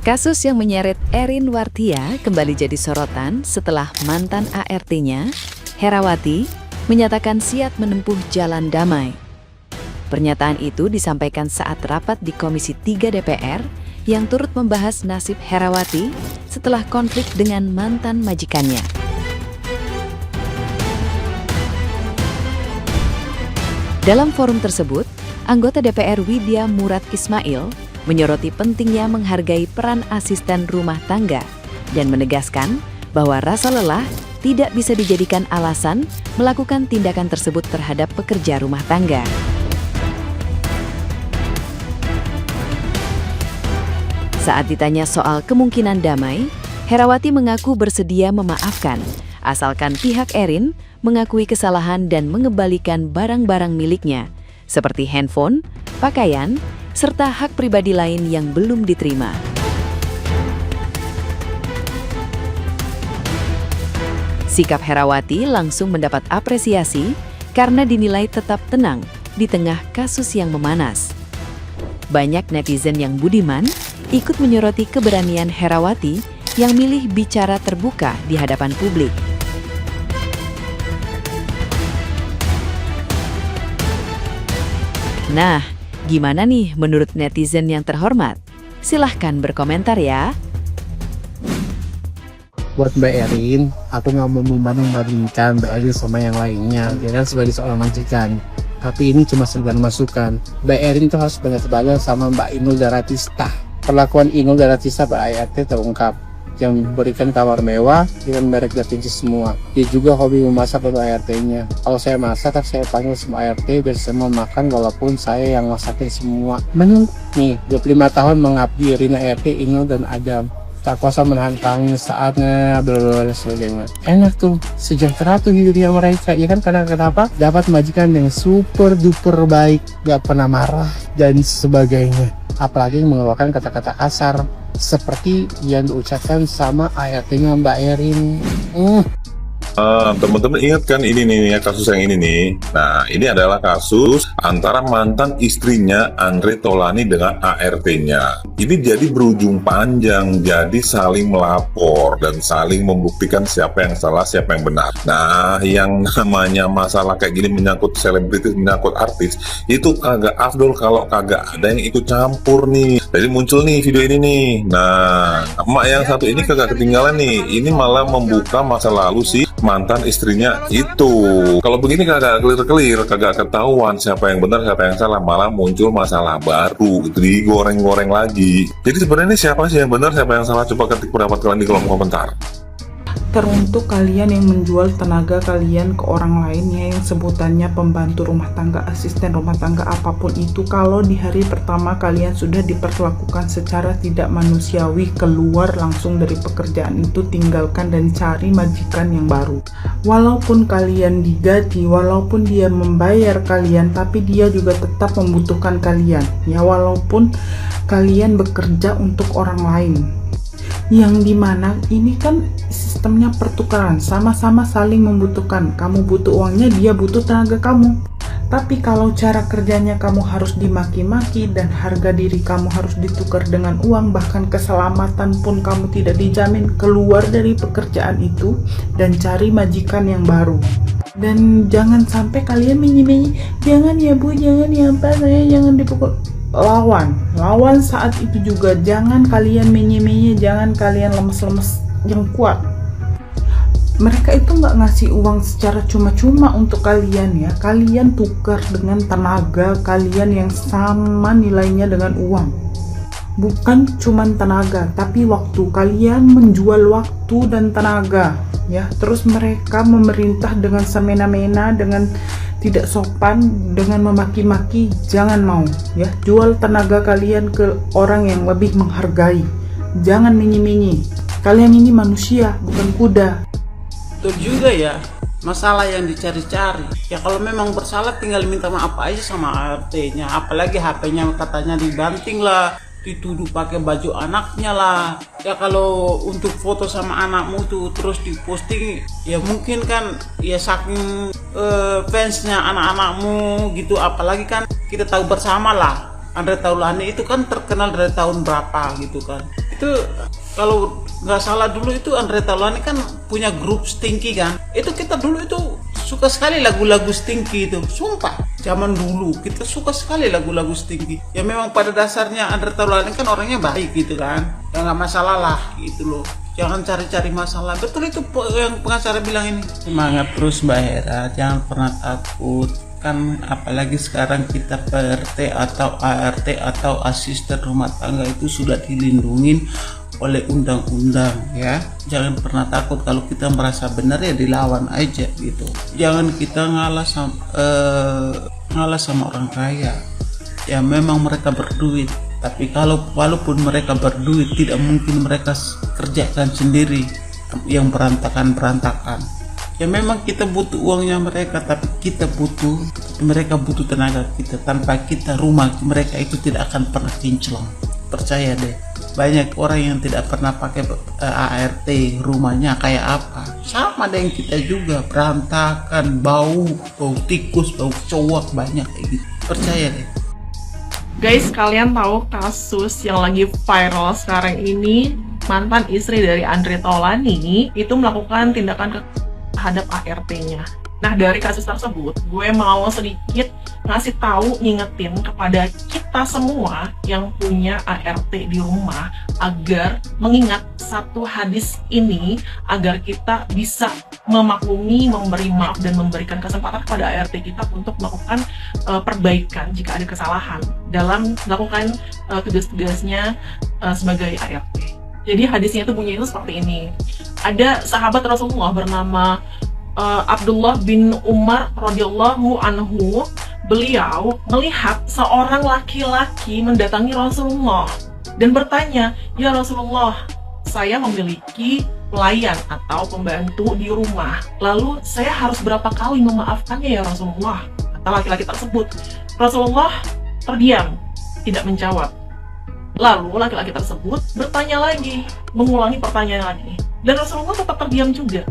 Kasus yang menyeret Erin Wartia kembali jadi sorotan setelah mantan ART-nya, Herawati, menyatakan siap menempuh jalan damai. Pernyataan itu disampaikan saat rapat di Komisi 3 DPR yang turut membahas nasib Herawati setelah konflik dengan mantan majikannya. Dalam forum tersebut, anggota DPR Widya Murad Ismail menyoroti pentingnya menghargai peran asisten rumah tangga dan menegaskan bahwa rasa lelah tidak bisa dijadikan alasan melakukan tindakan tersebut terhadap pekerja rumah tangga. Saat ditanya soal kemungkinan damai, Herawati mengaku bersedia memaafkan, asalkan pihak Erin mengakui kesalahan dan mengembalikan barang-barang miliknya, seperti handphone, pakaian, serta hak pribadi lain yang belum diterima. Sikap Herawati langsung mendapat apresiasi karena dinilai tetap tenang di tengah kasus yang memanas. Banyak netizen yang budiman ikut menyoroti keberanian Herawati yang milih bicara terbuka di hadapan publik. Nah, gimana nih menurut netizen yang terhormat? Silahkan berkomentar ya. Buat Mbak Erin, aku nggak mau membanding-bandingkan Mbak Erin sama yang lainnya. Dia kan sebagai seorang majikan. Tapi ini cuma sekedar masukan. Mbak Erin itu harus benar-benar sama Mbak Inul Daratista. Perlakuan Inul Daratista Mbak ART terungkap. Yang memberikan kamar mewah dengan merek Davinci semua. Dia juga hobi memasak untuk ART-nya. Kalau saya masak, saya panggil semua ART biar semua makan walaupun saya yang masakin semua. Menu nih, 25 tahun mengabdi Rina ART, Inul dan Adam. Tak kuasa menahan tangis saatnya dan sebagainya. Enak tuh, sejahtera tuh hidupnya mereka. Ya kan, karena kenapa? Dapat majikan yang super duper baik, gak pernah marah dan sebagainya. Apalagi mengeluarkan kata-kata kasar seperti yang diucapkan sama ART-nya Mbak Erin. Teman-teman ingat kan ini nih kasus yang ini nih. Nah, ini adalah kasus antara mantan istrinya Andre Taulany dengan ART-nya. Ini jadi berujung panjang, jadi saling melapor dan saling membuktikan siapa yang salah, siapa yang benar. Nah, yang namanya masalah kayak gini menyangkut selebritis, menyangkut artis, itu kagak afdol kalau kagak ada yang ikut campur nih. Jadi muncul nih video ini nih. Nah, emak yang satu ini kagak ketinggalan nih. Ini malah membuka masa lalu sih mantan istrinya itu. Kalau begini kagak clear, kagak ketahuan siapa yang benar, siapa yang salah, malah muncul masalah baru, digoreng-goreng lagi. Jadi sebenarnya ini siapa sih yang benar, siapa yang salah? Coba ketik pendapat kalian di kolom komentar. Teruntuk kalian yang menjual tenaga kalian ke orang lainnya yang sebutannya pembantu rumah tangga, asisten rumah tangga, apapun itu, kalau di hari pertama kalian sudah diperlakukan secara tidak manusiawi, keluar langsung dari pekerjaan itu, tinggalkan dan cari majikan yang baru. Walaupun kalian digaji, walaupun dia membayar kalian, tapi dia juga tetap membutuhkan kalian. Ya, walaupun kalian bekerja untuk orang lain. Yang dimana ini kan sistemnya pertukaran, sama-sama saling membutuhkan. Kamu butuh uangnya, dia butuh tenaga kamu. Tapi kalau cara kerjanya kamu harus dimaki-maki dan harga diri kamu harus ditukar dengan uang, bahkan keselamatan pun kamu tidak dijamin, keluar dari pekerjaan itu dan cari majikan yang baru. Dan jangan sampai kalian menyi-menyi, jangan ya bu, jangan ya pak, saya jangan dipukul. Lawan saat itu juga. Jangan kalian menye-menye, jangan kalian lemes-lemes, yang kuat. Mereka itu nggak ngasih uang secara cuma-cuma untuk kalian ya. Kalian tukar dengan tenaga kalian yang sama nilainya dengan uang. Bukan cuma tenaga, tapi waktu. Kalian menjual waktu dan tenaga ya. Terus mereka memerintah dengan semena-mena, dengan tidak sopan, dengan memaki-maki. Jangan mau ya, jual tenaga kalian ke orang yang lebih menghargai. Jangan menyi-menyi. Kalian ini manusia, bukan kuda. Betul juga ya, masalah yang dicari-cari. Ya kalau memang bersalah tinggal minta maaf aja sama ART-nya. Apalagi HP-nya katanya dibanting lah, dituduh pakai baju anaknya lah. Ya kalau untuk foto sama anakmu tuh terus diposting, ya mungkin kan ya saking fansnya anak-anakmu gitu. Apalagi kan kita tahu bersama lah, Andre Taulany itu kan terkenal dari tahun berapa gitu kan. Itu itu kalau nggak salah dulu itu Andre Taulany kan punya grup Stinky kan. Itu kita dulu itu suka sekali lagu-lagu Stinky itu. Sumpah, zaman dulu kita suka sekali lagu-lagu Stinky. Ya memang pada dasarnya Andre Taulany kan orangnya baik gitu kan. Ya nggak masalah lah gitu loh. Jangan cari-cari masalah. Betul itu yang pengacara bilang ini. Semangat terus Mbak Hera, jangan pernah takut. Kan apalagi sekarang kita PRT atau ART atau asisten rumah tangga itu sudah dilindungi oleh undang-undang ya. Jangan pernah takut, kalau kita merasa benar ya dilawan aja gitu. Jangan kita ngalah sama orang kaya. Ya memang mereka berduit, tapi walaupun mereka berduit tidak mungkin mereka kerjakan sendiri yang berantakan. Ya memang kita butuh uangnya mereka, tapi mereka butuh tenaga kita. Tanpa kita rumah mereka itu tidak akan pernah kinclong. Percaya deh, banyak orang yang tidak pernah pakai ART, rumahnya kayak apa. Sama dengan kita juga, berantakan, bau tikus, bau cowok, banyak kayak gitu. Percaya deh. Guys, kalian tahu kasus yang lagi viral sekarang ini? Mantan istri dari Andre Taulany itu melakukan tindakan terhadap ART-nya. Nah, dari kasus tersebut, gue mau sedikit ngasih tahu, ngingetin kepada kita semua yang punya ART di rumah agar mengingat satu hadis ini, agar kita bisa memaklumi, memberi maaf, dan memberikan kesempatan kepada ART kita untuk melakukan perbaikan jika ada kesalahan dalam melakukan tugas-tugasnya sebagai ART. Jadi hadisnya itu bunyinya itu seperti ini. Ada sahabat Rasulullah bernama Abdullah bin Umar radhiyallahu anhu. Beliau melihat seorang laki-laki mendatangi Rasulullah dan bertanya, "Ya Rasulullah, saya memiliki pelayan atau pembantu di rumah. Lalu saya harus berapa kali memaafkannya ya Rasulullah?" Kata laki-laki tersebut. Rasulullah terdiam, tidak menjawab. Lalu laki-laki tersebut bertanya lagi, mengulangi pertanyaan lagi, dan Rasulullah tetap terdiam juga.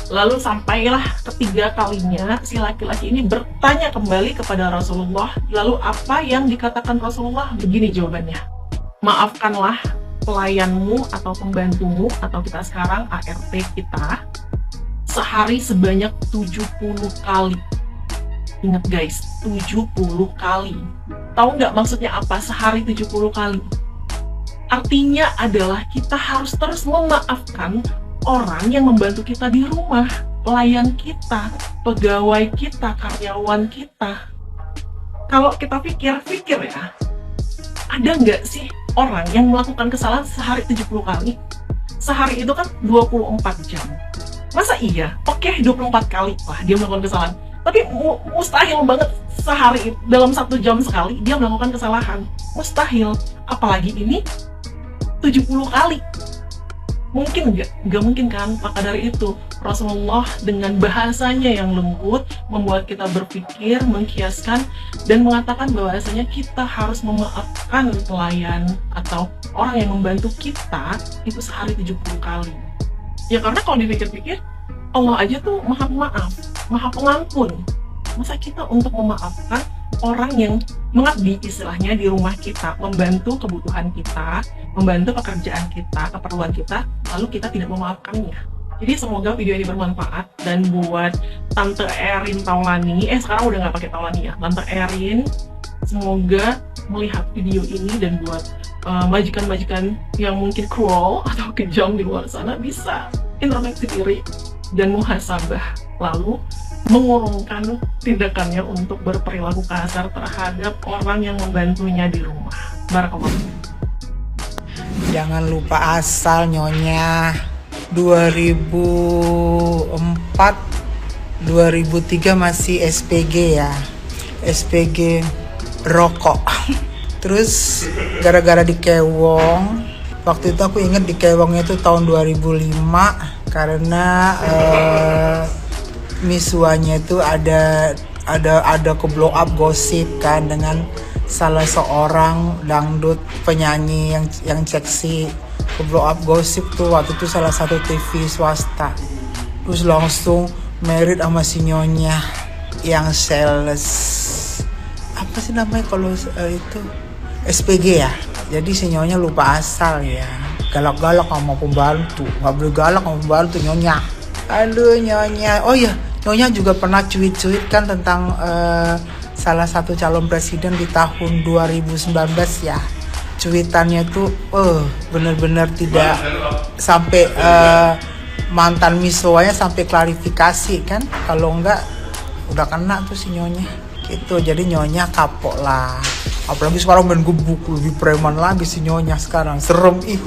Lalu sampailah ketiga kalinya si laki-laki ini bertanya kembali kepada Rasulullah. Lalu apa yang dikatakan Rasulullah? Begini jawabannya, "Maafkanlah pelayanmu atau pembantumu," atau kita sekarang ART kita, "sehari sebanyak 70 kali. Ingat guys, 70 kali. Tahu nggak maksudnya apa sehari 70 kali? Artinya adalah kita harus terus memaafkan orang yang membantu kita di rumah, pelayan kita, pegawai kita, karyawan kita. Kalau kita pikir ya, ada nggak sih orang yang melakukan kesalahan sehari 70 kali? Sehari itu kan 24 jam. Masa iya? Oke, 24 kali lah dia melakukan kesalahan. Tapi mustahil banget sehari dalam 1 jam sekali dia melakukan kesalahan. Mustahil. Apalagi ini 70 kali. Mungkin nggak mungkin kan? Maka dari itu Rasulullah dengan bahasanya yang lembut membuat kita berpikir, mengkiaskan, dan mengatakan bahwasanya kita harus memaafkan pelayan atau orang yang membantu kita itu sehari 70 kali. Ya karena kalau dipikir-pikir, Allah aja tuh maha pemaaf, maha pengampun. Masa kita untuk memaafkan orang yang mengabdi istilahnya di rumah kita, membantu kebutuhan kita, membantu pekerjaan kita, keperluan kita, lalu kita tidak memaafkannya. Jadi semoga video ini bermanfaat, dan buat Tante Erin Taulany, sekarang udah nggak pakai Taulany ya, Tante Erin, semoga melihat video ini dan buat majikan-majikan yang mungkin cruel atau kejam di luar sana bisa introspeksi diri dan muhasabah, lalu mengurungkan tindakannya untuk berperilaku kasar terhadap orang yang membantunya di rumah. Barakallah. Jangan lupa asal nyonya. 2004 2003 masih SPG ya, SPG rokok. Terus gara-gara di Kewong, waktu itu aku inget di Kewongnya itu tahun 2005, karena misuanya itu ada ke blow up gosip kan dengan salah seorang dangdut penyanyi yang seksi, ke blow up gosip tuh waktu itu salah satu TV swasta. Terus langsung married sama si nyonya yang sales, apa sih namanya kalau itu SPG ya. Jadi si nyonya lupa asal ya. galak-galak sama pembantu, nggak boleh galak sama pembantu. Nyonya, aduh Nyonya. Oh ya, Nyonya juga pernah cuit-cuit kan tentang salah satu calon presiden di tahun 2019 ya. Cuitannya tuh bener-bener tidak sampai mantan miswanya sampai klarifikasi kan, kalau enggak udah kena tuh si Nyonya gitu. Jadi Nyonya kapok lah, apalagi sekarang main gebuk, lebih preman lagi si Nyonya sekarang, serem ih.